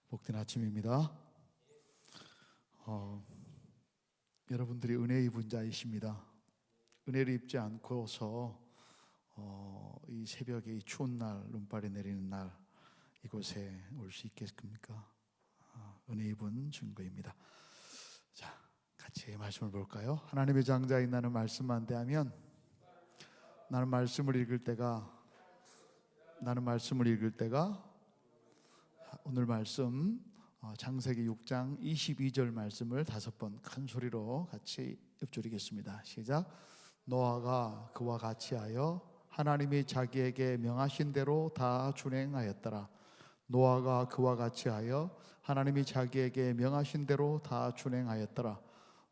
복된 아침입니다. 여러분들이 은혜 입은 자이십니다. 은혜를 입지 않고서 이 새벽에 이 추운 날, 눈발이 내리는 날 이곳에 올 수 있겠습니까? 은혜 입은 증거입니다. 자, 같이 말씀을 볼까요? 하나님의 장자인 나는 말씀만 대하면 나는 말씀을 읽을 때가 오늘 말씀 창세기 6장 22절 말씀을 5번 큰 소리로 같이 읊조리겠습니다. 시작. 노아가 그와 같이 하여 하나님이 자기에게 명하신 대로 다 준행하였더라. 노아가 그와 같이 하여 하나님이 자기에게 명하신 대로 다 준행하였더라.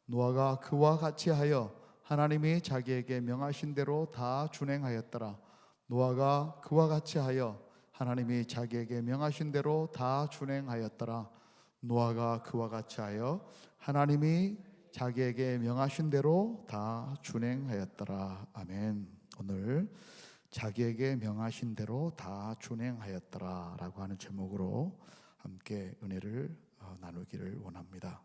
노아가 그와 같이 하여 하나님이 자기에게 명하신 대로 다 준행하였더라. 노아가 그와 같이 하여 하나님이 자기에게 명하신 대로 다 준행하였더라. 노아가 그와 같이 하여 하나님이 자기에게 명하신 대로 다 준행하였더라. 아멘. 오늘 자기에게 명하신 대로 다 준행하였더라 라고 하는 제목으로 함께 은혜를 나누기를 원합니다.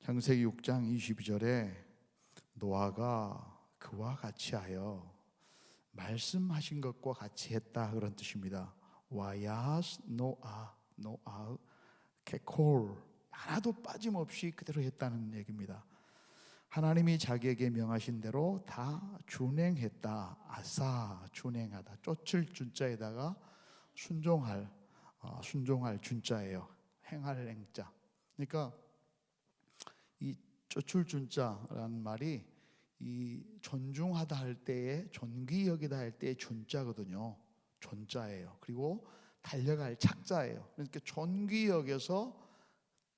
창세기 6장 22절에 노아가 그와 같이 하여 말씀하신 것과 같이 했다 그런 뜻입니다. 와야스 노아 케콜 하나도 빠짐없이 그대로 했다는 얘기입니다. 하나님이 자기에게 명하신 대로 다 준행했다. 아사 준행하다. 쫓을 준자에다가 순종할 준자예요. 행할 행자. 그러니까 이 쫓을 준자라는 말이 이 존중하다 할 때에 존귀 여기다 할 때의 존자거든요. 존자예요. 그리고 달려갈 착자예요. 그러니까 존귀 여겨서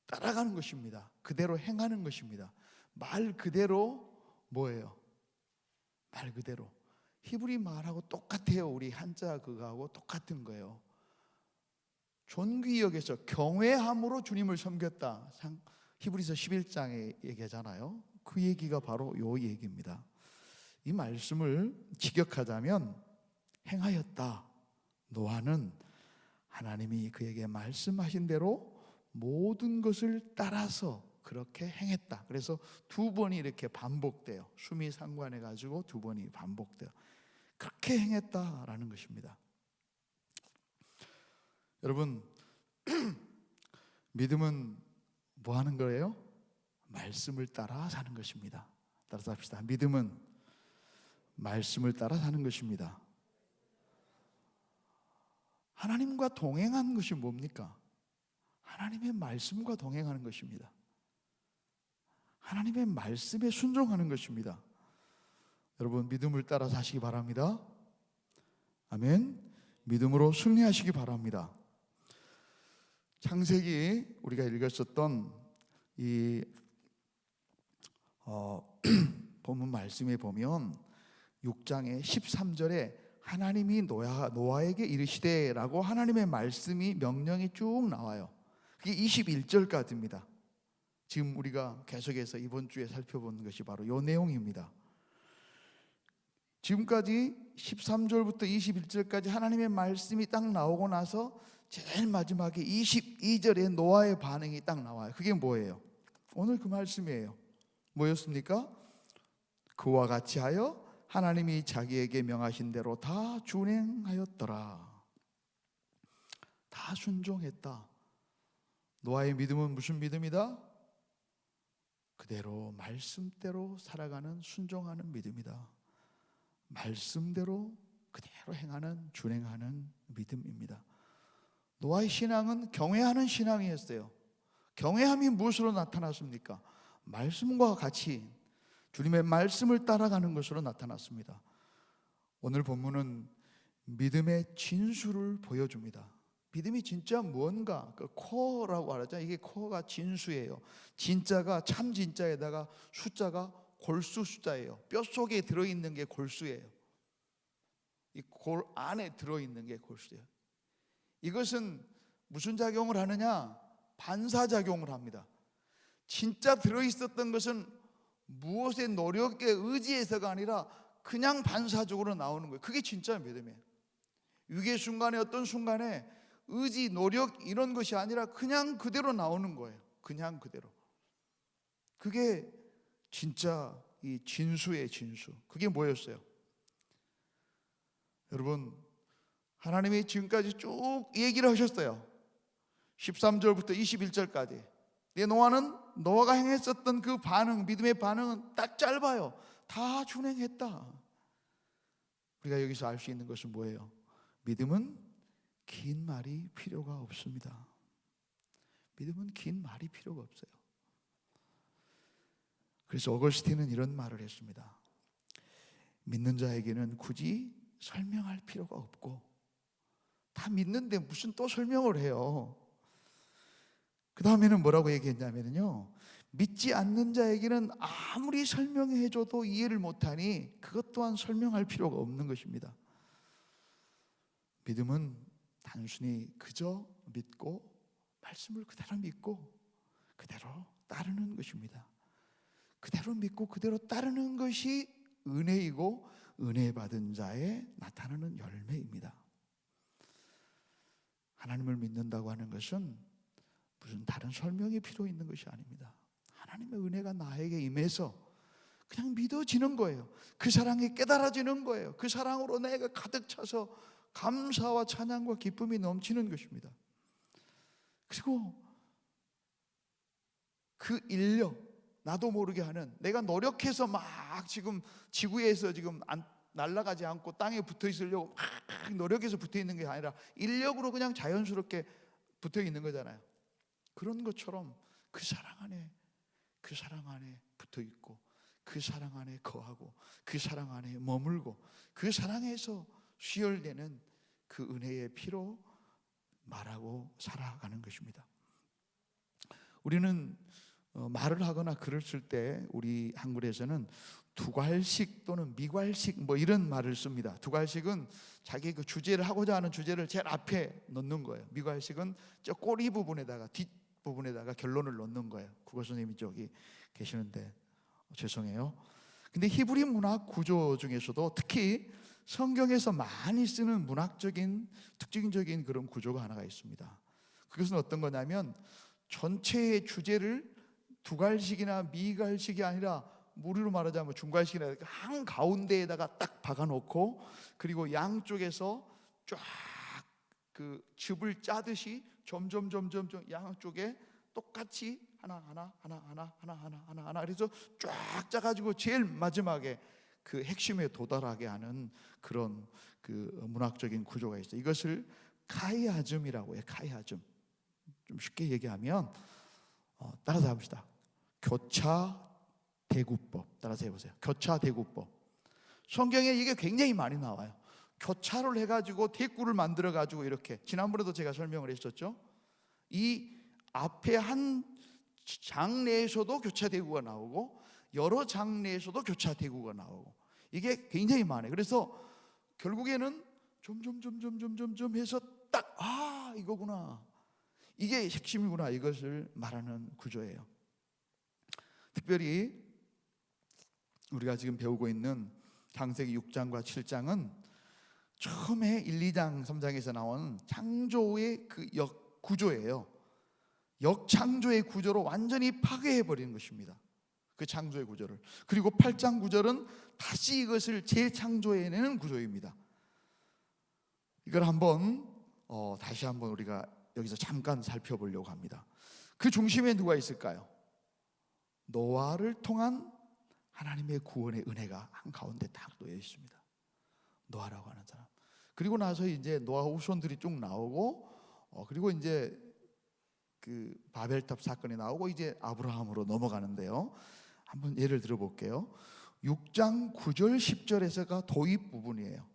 따라가는 것입니다. 그대로 행하는 것입니다. 말 그대로 뭐예요? 말 그대로. 히브리 말하고 똑같아요. 우리 한자 그거하고 똑같은 거예요. 존귀 여겨서 경외함으로 주님을 섬겼다. 히브리서 11장에 얘기하잖아요. 그 얘기가 바로 요 얘기입니다. 이 말씀을 직역하자면 행하였다. 노아는 하나님이 그에게 말씀하신 대로 모든 것을 따라서 그렇게 행했다. 그래서 2번이 이렇게 반복돼요. 수미 상관해 가지고 2번이 반복돼요. 그렇게 행했다라는 것입니다. 여러분, 믿음은 뭐 하는 거예요? 말씀을 따라 사는 것입니다. 따라서 합시다. 믿음은 말씀을 따라 사는 것입니다. 하나님과 동행하는 것이 뭡니까? 하나님의 말씀과 동행하는 것입니다. 하나님의 말씀에 순종하는 것입니다. 여러분, 믿음을 따라 사시기 바랍니다. 아멘. 믿음으로 승리하시기 바랍니다. 창세기 우리가 읽었었던 이 본문 말씀에 보면 6장의 13절에 하나님이 노아에게 이르시되 라고 하나님의 말씀이 명령이 쭉 나와요. 그게 21절까지입니다. 지금 우리가 계속해서 이번 주에 살펴보는 것이 바로 이 내용입니다. 지금까지 13절부터 21절까지 하나님의 말씀이 딱 나오고 나서 제일 마지막에 22절에 노아의 반응이 딱 나와요. 그게 뭐예요? 오늘 그 말씀이에요. 뭐였습니까? 그와 같이 하여 하나님이 자기에게 명하신 대로 다 준행하였더라. 다 순종했다. 노아의 믿음은 무슨 믿음이다? 그대로 말씀대로 살아가는 순종하는 믿음이다. 말씀대로 그대로 행하는 준행하는 믿음입니다. 노아의 신앙은 경외하는 신앙이었어요. 경외함이 무엇으로 나타났습니까? 말씀과 같이 주님의 말씀을 따라가는 것으로 나타났습니다. 오늘 본문은 믿음의 진수를 보여줍니다. 믿음이 진짜 무언가, 그 코어라고 하죠. 이게 코어가 진수예요. 진짜가 참 진짜에다가 숫자가 골수 숫자예요. 뼛속에 들어있는 게 골수예요. 이 골 안에 들어있는 게 골수예요. 이것은 무슨 작용을 하느냐? 반사작용을 합니다. 진짜 들어있었던 것은 무엇의 노력에 의지해서가 아니라 그냥 반사적으로 나오는 거예요. 그게 진짜 믿음이에요. 위기의 순간에 어떤 순간에 의지, 노력 이런 것이 아니라 그냥 그대로 나오는 거예요. 그냥 그대로. 그게 진짜 이 진수의 진수. 그게 뭐였어요? 여러분, 하나님이 지금까지 쭉 얘기를 하셨어요. 13절부터 21절까지. 노아가 행했었던 그 반응, 믿음의 반응은 딱 짧아요. 다 준행했다. 우리가 여기서 알 수 있는 것은 뭐예요? 믿음은 긴 말이 필요가 없습니다. 믿음은 긴 말이 필요가 없어요. 그래서 어거스틴은 이런 말을 했습니다. 믿는 자에게는 굳이 설명할 필요가 없고, 다 믿는데 무슨 또 설명을 해요. 그 다음에는 뭐라고 얘기했냐면요, 믿지 않는 자에게는 아무리 설명해줘도 이해를 못하니 그것 또한 설명할 필요가 없는 것입니다. 믿음은 단순히 그저 믿고 말씀을 그대로 믿고 그대로 따르는 것입니다. 그대로 믿고 그대로 따르는 것이 은혜이고 은혜 받은 자의 나타나는 열매입니다. 하나님을 믿는다고 하는 것은 무슨 다른 설명이 필요 있는 것이 아닙니다. 하나님의 은혜가 나에게 임해서 그냥 믿어지는 거예요. 그 사랑이 깨달아지는 거예요. 그 사랑으로 내가 가득 차서 감사와 찬양과 기쁨이 넘치는 것입니다. 그리고 그 인력, 나도 모르게 하는, 내가 노력해서 막 지금 지구에서 지금 날아가지 않고 땅에 붙어 있으려고 막 노력해서 붙어 있는 게 아니라 인력으로 그냥 자연스럽게 붙어 있는 거잖아요. 그런 것처럼 그 사랑 안에 붙어 있고, 그 사랑 안에 거하고, 그 사랑 안에 머물고, 그 사랑에서 수혈되는 그 은혜의 피로 말하고 살아가는 것입니다. 우리는 말을 하거나 글을 쓸 때 우리 한글에서는 두괄식 또는 미괄식 뭐 이런 말을 씁니다. 두괄식은 자기 그 주제를 하고자 하는 주제를 제일 앞에 넣는 거예요. 미괄식은 저 꼬리 부분에다가 뒷부분에다가 결론을 넣는 거예요. 국어 선생님이 저기 계시는데 죄송해요. 근데 히브리 문학 구조 중에서도 특히 성경에서 많이 쓰는 문학적인 특징적인 그런 구조가 하나가 있습니다. 그것은 어떤 거냐면 전체의 주제를 두괄식이나 미괄식이 아니라 무리로 말하자면 중괄식이나 한 가운데에다가 딱 박아놓고, 그리고 양쪽에서 쫙 그 즙을 짜듯이 점점 양쪽에 똑같이 하나 그래서 쫙 짜가지고 제일 마지막에 그 핵심에 도달하게 하는 그런 그 문학적인 구조가 있어요. 이것을 카이아즘이라고 해요. 카이아즘. 좀 쉽게 얘기하면 따라서 해봅시다. 교차 대구법. 따라서 해보세요. 교차 대구법. 성경에 이게 굉장히 많이 나와요. 교차를 해가지고 대구를 만들어가지고 이렇게, 지난번에도 제가 설명을 했었죠. 이 앞에 한 장내에서도 교차 대구가 나오고 여러 장내에서도 교차 대구가 나오고, 이게 굉장히 많아요. 그래서 결국에는 점점 해서 딱 이거구나, 이게 핵심이구나, 이것을 말하는 구조예요. 특별히 우리가 지금 배우고 있는 창세기 6장과 7장은 처음에 1, 2장, 3장에서 나온 창조의 그 구조예요. 역창조의 구조로 완전히 파괴해버리는 것입니다. 그 창조의 구조를. 그리고 8장 9절은 다시 이것을 재창조해내는 구조입니다. 이걸 다시 한번 우리가 여기서 잠깐 살펴보려고 합니다. 그 중심에 누가 있을까요? 노아를 통한 하나님의 구원의 은혜가 한가운데 딱 놓여 있습니다. 노아라고 하는 사람. 그리고 나서 이제 노아 후손들이 쭉 나오고, 그리고 이제 그 바벨탑 사건이 나오고 이제 아브라함으로 넘어가는데요. 한번 예를 들어볼게요. 6장 9절 10절에서가 도입 부분이에요.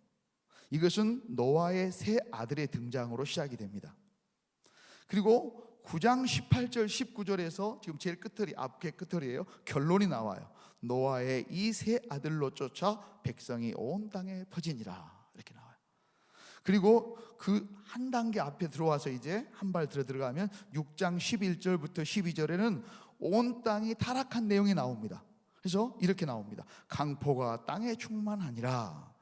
이것은 노아의 세 아들의 등장으로 시작이 됩니다. 그리고 9장 18절 19절에서 지금 제일 끝털이, 앞에 끝털이에요. 결론이 나와요. 노아의 이 세 아들로 쫓아 백성이 온 땅에 퍼지니라, 이렇게 나와요. 그리고 그 한 단계 앞에 들어와서 이제 한 발 들어가면 6장 11절부터 12절에는 온 땅이 타락한 내용이 나옵니다. 그래서 이렇게 나옵니다. 강포가 땅에 충만하니라.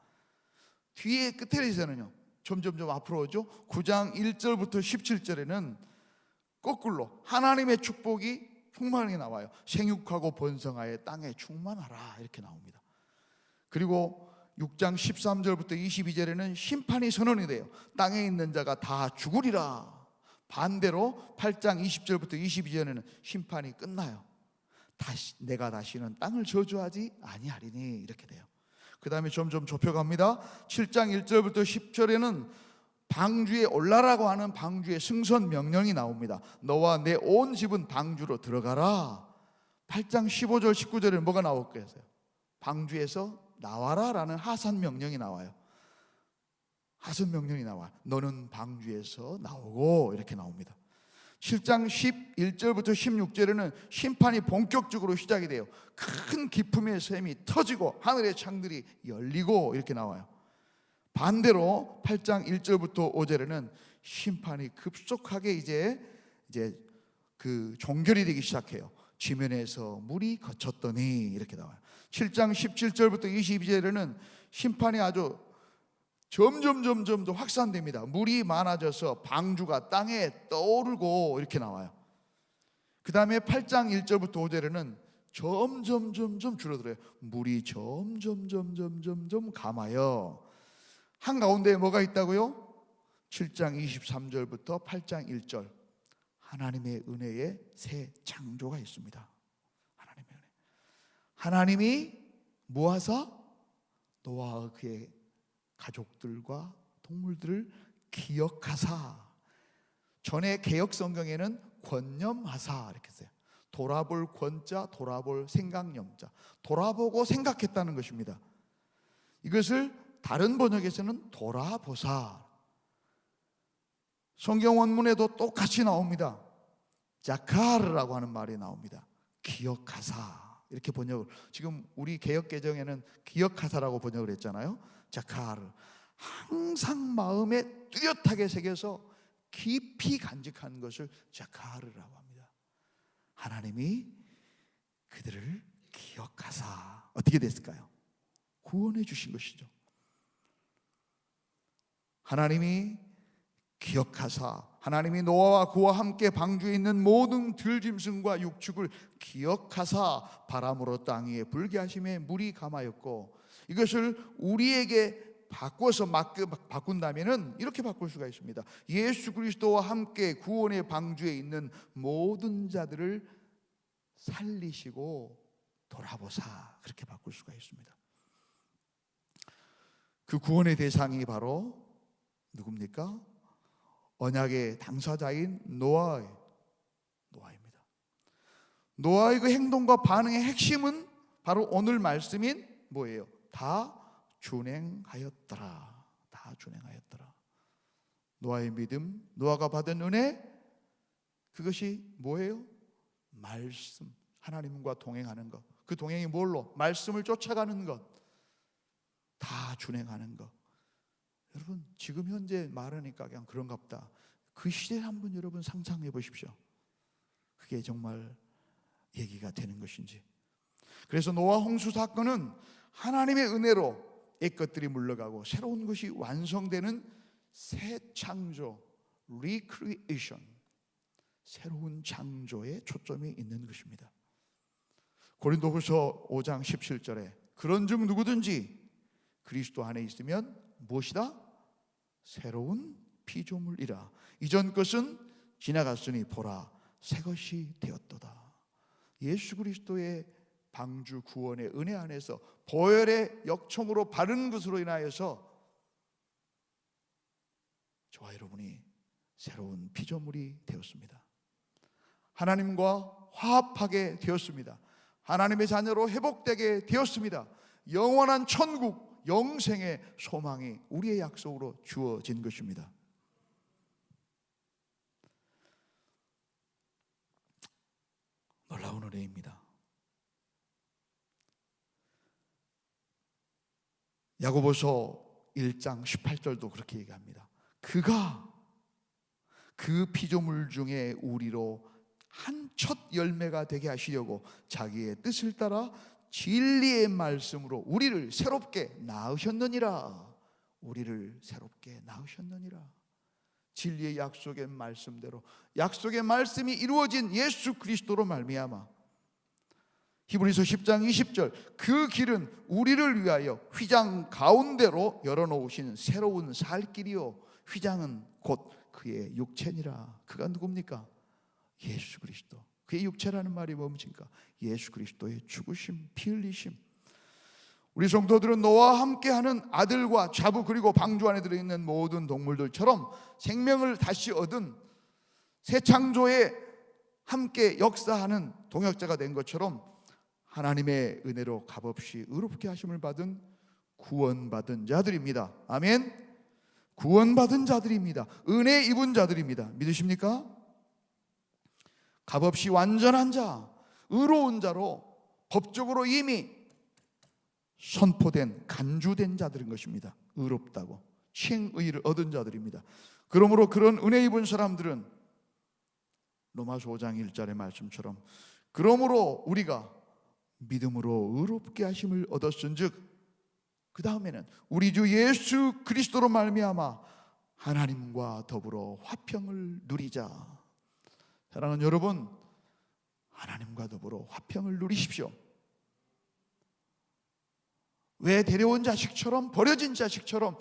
뒤에 끝에서는요, 점점점 앞으로 오죠. 9장 1절부터 17절에는 거꾸로 하나님의 축복이 충만하게 나와요. 생육하고 번성하여 땅에 충만하라 이렇게 나옵니다. 그리고 6장 13절부터 22절에는 심판이 선언이 돼요. 땅에 있는 자가 다 죽으리라. 반대로 8장 20절부터 22절에는 심판이 끝나요. 내가 다시는 땅을 저주하지 아니하리니 이렇게 돼요. 그 다음에 점점 좁혀갑니다. 7장 1절부터 10절에는 방주에 올라라고 하는 방주의 승선 명령이 나옵니다. 너와 내 온 집은 방주로 들어가라. 8장 15절 19절에는 뭐가 나올까요? 방주에서 나와라 라는 하산 명령이 나와요. 하산 명령이 나와. 너는 방주에서 나오고 이렇게 나옵니다. 7장 11절부터 16절에는 심판이 본격적으로 시작이 돼요. 큰 기품의 샘이 터지고 하늘의 창들이 열리고 이렇게 나와요. 반대로 8장 1절부터 5절에는 심판이 급속하게 이제 그 종결이 되기 시작해요. 지면에서 물이 거쳤더니 이렇게 나와요. 7장 17절부터 22절에는 심판이 아주 점점 더 확산됩니다. 물이 많아져서 방주가 땅에 떠오르고 이렇게 나와요. 그 다음에 8장 1절부터 5절에는 점점 줄어들어요. 물이 점점 감아요. 한가운데 뭐가 있다고요? 7장 23절부터 8장 1절 하나님의 은혜의 새 창조가 있습니다. 하나님의 은혜. 하나님이 모아서 노아와 그의 가족들과 동물들을 기억하사, 전에 개역 성경에는 권념하사 이렇게 써요. 돌아볼 권자, 돌아볼 생각념자, 돌아보고 생각했다는 것입니다. 이것을 다른 번역에서는 돌아보사. 성경 원문에도 똑같이 나옵니다. 자카르라고 하는 말이 나옵니다. 기억하사 이렇게 번역을, 지금 우리 개역 개정에는 기억하사라고 번역을 했잖아요. 자카르, 항상 마음에 뚜렷하게 새겨서 깊이 간직한 것을 자카르라고 합니다. 하나님이 그들을 기억하사 어떻게 됐을까요? 구원해 주신 것이죠. 하나님이 기억하사, 하나님이 노아와 그와 함께 방주에 있는 모든 들짐승과 육축을 기억하사 바람으로 땅 위에 불게 하심에 물이 감하였고, 이것을 우리에게 바꿔서 바꾼다면 이렇게 바꿀 수가 있습니다. 예수 그리스도와 함께 구원의 방주에 있는 모든 자들을 살리시고 돌아보사, 그렇게 바꿀 수가 있습니다. 그 구원의 대상이 바로 누굽니까? 언약의 당사자인 노아입니다. 노아의 그 행동과 반응의 핵심은 바로 오늘 말씀인 뭐예요? 다 준행하였더라. 다 준행하였더라. 노아의 믿음, 노아가 받은 은혜, 그것이 뭐예요? 말씀, 하나님과 동행하는 것. 그 동행이 뭘로? 말씀을 쫓아가는 것. 다 준행하는 것. 여러분, 지금 현재 말하니까 그냥 그런가 보다. 그 시대를 한번 여러분 상상해 보십시오. 그게 정말 얘기가 되는 것인지. 그래서 노아 홍수 사건은 하나님의 은혜로 옛것들이 물러가고 새로운 것이 완성되는 새 창조, recreation, 새로운 창조에 초점이 있는 것입니다. 고린도후서 5장 17절에 그런즉 누구든지 그리스도 안에 있으면 무엇이다? 새로운 피조물이라. 이전 것은 지나갔으니 보라, 새 것이 되었도다. 예수 그리스도의 방주 구원의 은혜 안에서 보혈의 역총으로 바른 것으로 인하여서 저와 여러분이 새로운 피조물이 되었습니다. 하나님과 화합하게 되었습니다. 하나님의 자녀로 회복되게 되었습니다. 영원한 천국, 영생의 소망이 우리의 약속으로 주어진 것입니다. 놀라운 은혜입니다. 야고보서 1장 18절도 그렇게 얘기합니다. 그가 그 피조물 중에 우리로 한 첫 열매가 되게 하시려고 자기의 뜻을 따라 진리의 말씀으로 우리를 새롭게 낳으셨느니라. 우리를 새롭게 낳으셨느니라. 진리의 약속의 말씀대로, 약속의 말씀이 이루어진 예수 그리스도로 말미암아 히브리서 10장 20절, 그 길은 우리를 위하여 휘장 가운데로 열어놓으신 새로운 살 길이요, 휘장은 곧 그의 육체니라. 그가 누굽니까? 예수 그리스도. 그의 육체라는 말이 뭡니까? 예수 그리스도의 죽으심, 피 흘리심. 우리 성도들은 너와 함께하는 아들과 자부, 그리고 방주 안에 들어있는 모든 동물들처럼 생명을 다시 얻은 새 창조에 함께 역사하는 동역자가 된 것처럼 하나님의 은혜로 값없이 의롭게 하심을 받은 구원받은 자들입니다. 아멘. 구원받은 자들입니다. 은혜 입은 자들입니다. 믿으십니까? 값없이 완전한 자, 의로운 자로 법적으로 이미 선포된, 간주된 자들인 것입니다. 의롭다고 칭의를 얻은 자들입니다. 그러므로 그런 은혜 입은 사람들은 로마서 5장 1절의 말씀처럼, 그러므로 우리가 믿음으로 의롭게 하심을 얻었은즉 그 다음에는 우리 주 예수 그리스도로 말미암아 하나님과 더불어 화평을 누리자. 사랑하는 여러분, 하나님과 더불어 화평을 누리십시오. 왜 데려온 자식처럼, 버려진 자식처럼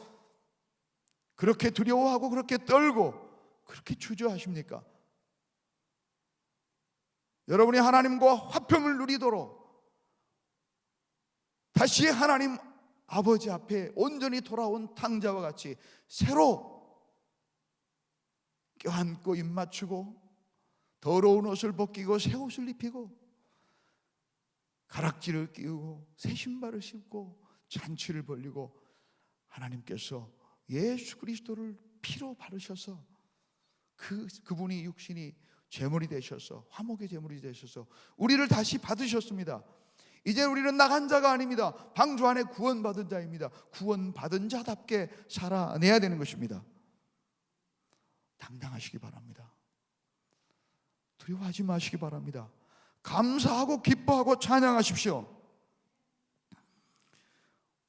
그렇게 두려워하고 그렇게 떨고 그렇게 주저하십니까? 여러분이 하나님과 화평을 누리도록 다시 하나님 아버지 앞에 온전히 돌아온 탕자와 같이 새로 껴안고 입 맞추고 더러운 옷을 벗기고 새 옷을 입히고 가락지를 끼우고 새 신발을 신고 잔치를 벌리고 하나님께서 예수 그리스도를 피로 바르셔서 그분이 육신이 제물이 되셔서, 화목의 제물이 되셔서 우리를 다시 받으셨습니다. 이제 우리는 나간 자가 아닙니다. 방주 안에 구원받은 자입니다. 구원받은 자답게 살아내야 되는 것입니다. 당당하시기 바랍니다. 두려워하지 마시기 바랍니다. 감사하고 기뻐하고 찬양하십시오.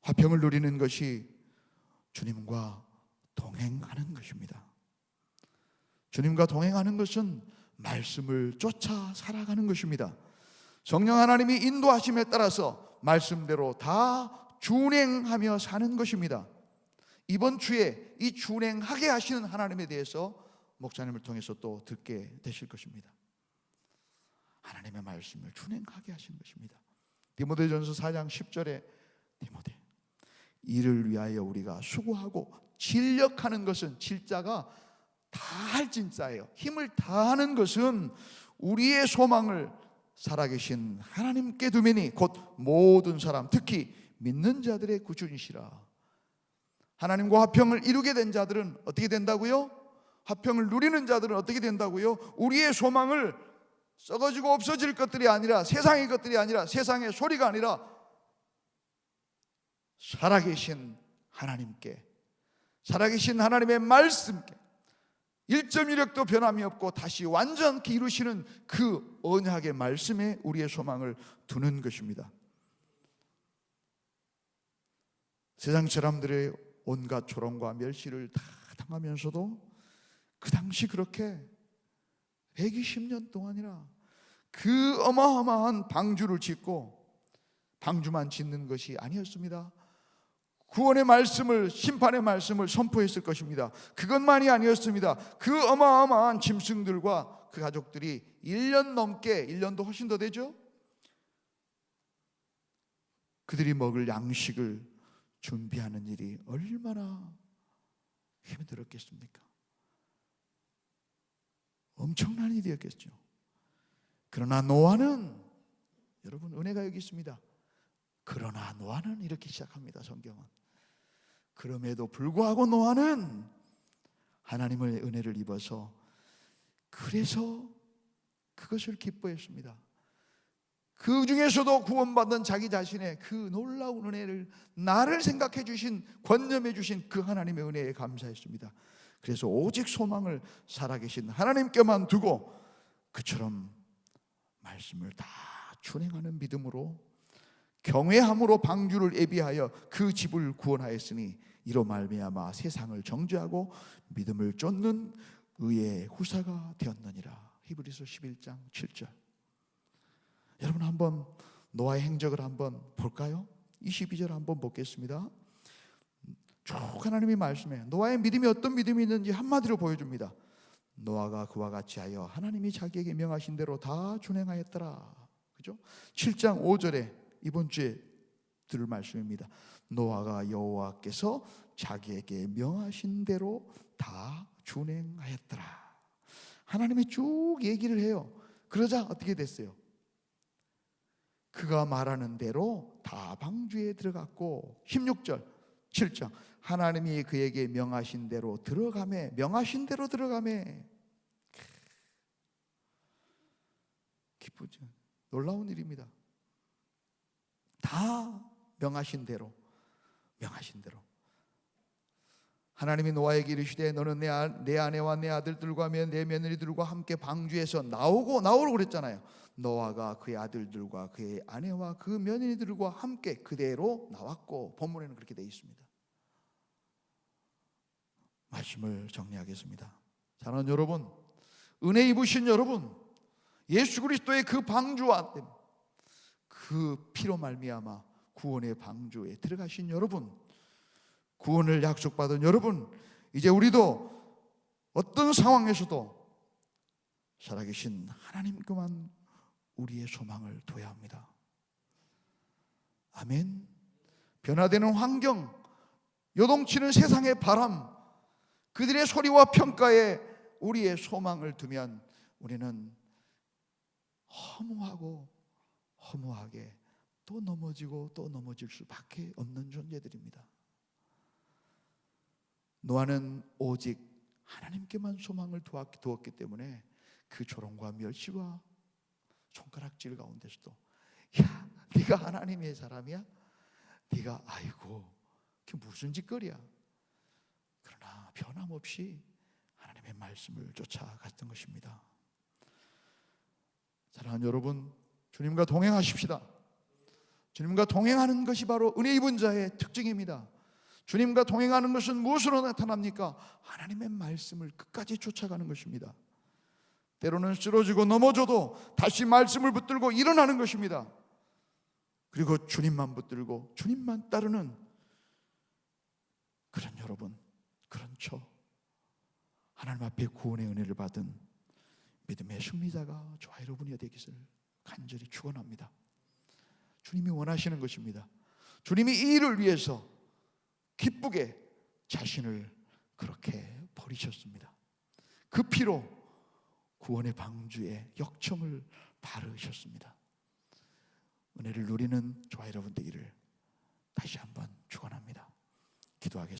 화평을 누리는 것이 주님과 동행하는 것입니다. 주님과 동행하는 것은 말씀을 쫓아 살아가는 것입니다. 성령 하나님이 인도하심에 따라서 말씀대로 다 준행하며 사는 것입니다. 이번 주에 이 준행하게 하시는 하나님에 대해서 목사님을 통해서 또 듣게 되실 것입니다. 하나님의 말씀을 준행하게 하신 것입니다. 디모데전서 4장 10절에 디모데, 이를 위하여 우리가 수고하고 진력하는 것은, 질자가 다할 진짜예요. 힘을 다하는 것은 우리의 소망을 살아계신 하나님께 두매니 곧 모든 사람, 특히 믿는 자들의 구준이시라. 하나님과 화평을 이루게 된 자들은 어떻게 된다고요? 화평을 누리는 자들은 어떻게 된다고요? 우리의 소망을 썩어지고 없어질 것들이 아니라, 세상의 것들이 아니라, 세상의 소리가 아니라 살아계신 하나님께, 살아계신 하나님의 말씀께 1.1획도 변함이 없고 다시 완전히 이루시는 그 언약의 말씀에 우리의 소망을 두는 것입니다. 세상 사람들의 온갖 조롱과 멸시를 다 당하면서도 그 당시 그렇게 120년 동안이나 그 어마어마한 방주를 짓고, 방주만 짓는 것이 아니었습니다. 구원의 말씀을, 심판의 말씀을 선포했을 것입니다. 그것만이 아니었습니다. 그 어마어마한 짐승들과 그 가족들이 1년 넘게, 1년도 훨씬 더 되죠, 그들이 먹을 양식을 준비하는 일이 얼마나 힘들었겠습니까? 엄청난 일이었겠죠. 그러나 노아는, 여러분 은혜가 여기 있습니다. 그러나 노아는 이렇게 시작합니다. 성경은 그럼에도 불구하고 노아는 하나님의 은혜를 입어서, 그래서 그것을 기뻐했습니다. 그 중에서도 구원받은 자기 자신의 그 놀라운 은혜를, 나를 생각해 주신, 권념해 주신 그 하나님의 은혜에 감사했습니다. 그래서 오직 소망을 살아계신 하나님께만 두고 그처럼 말씀을 다 준행하는 믿음으로, 경외함으로 방주를 예비하여 그 집을 구원하였으니 이로 말미암아 세상을 정죄하고 믿음을 쫓는 의의 후사가 되었느니라. 히브리서 11장 7절. 여러분 한번 노아의 행적을 한번 볼까요? 22절 한번 보겠습니다. 쭉 하나님이 말씀해 노아의 믿음이 어떤 믿음이 있는지 한마디로 보여줍니다. 노아가 그와 같이 하여 하나님이 자기에게 명하신 대로 다 준행하였더라. 그죠? 7장 5절에 이번 주에 들을 말씀입니다. 노아가 여호와께서 자기에게 명하신 대로 다 준행하였더라. 하나님이 쭉 얘기를 해요. 그러자 어떻게 됐어요? 그가 말하는 대로 다 방주에 들어갔고 16절 7장 하나님이 그에게 명하신 대로 들어가매 명하신 대로 들어가매. 기쁘죠. 놀라운 일입니다. 다 명하신 대로 하나님이 노아에게 이르시되 너는 내 아내와 내 아들들과 내 며느리들과 함께 방주에서 나오라고 그랬잖아요. 노아가 그의 아들들과 그의 아내와 그 며느리들과 함께 그대로 나왔고 본문에는 그렇게 되어 있습니다. 말씀을 정리하겠습니다. 사랑하는 여러분, 은혜 입으신 여러분, 예수 그리스도의 그 방주와 그 피로 말미암아 구원의 방주에 들어가신 여러분, 구원을 약속받은 여러분, 이제 우리도 어떤 상황에서도 살아계신 하나님께만 우리의 소망을 둬야 합니다. 아멘. 변화되는 환경, 요동치는 세상의 바람, 그들의 소리와 평가에 우리의 소망을 두면 우리는 허무하게 또 넘어지고 또 넘어질 수밖에 없는 존재들입니다. 노아는 오직 하나님께만 소망을 두었기 때문에 그 조롱과 멸시와 손가락질 가운데서도 야, 네가 하나님의 사람이야? 네가 아이고 그게 무슨 짓거리야? 그러나 변함없이 하나님의 말씀을 쫓아갔던 것입니다. 사랑하는 여러분, 주님과 동행하십시다. 주님과 동행하는 것이 바로 은혜 입은 자의 특징입니다. 주님과 동행하는 것은 무엇으로 나타납니까? 하나님의 말씀을 끝까지 쫓아가는 것입니다. 때로는 쓰러지고 넘어져도 다시 말씀을 붙들고 일어나는 것입니다. 그리고 주님만 붙들고 주님만 따르는 그런 여러분, 그런 하나님 앞에 구원의 은혜를 받은 믿음의 승리자가 저와 여러분이 되기를 간절히 축원합니다. 주님이 원하시는 것입니다. 주님이 이 일을 위해서 기쁘게 자신을 그렇게 버리셨습니다. 그 피로 구원의 방주에 역청을 바르셨습니다. 은혜를 누리는 저와 여러분 되기를 다시 한번 축원합니다. 기도하겠습니다.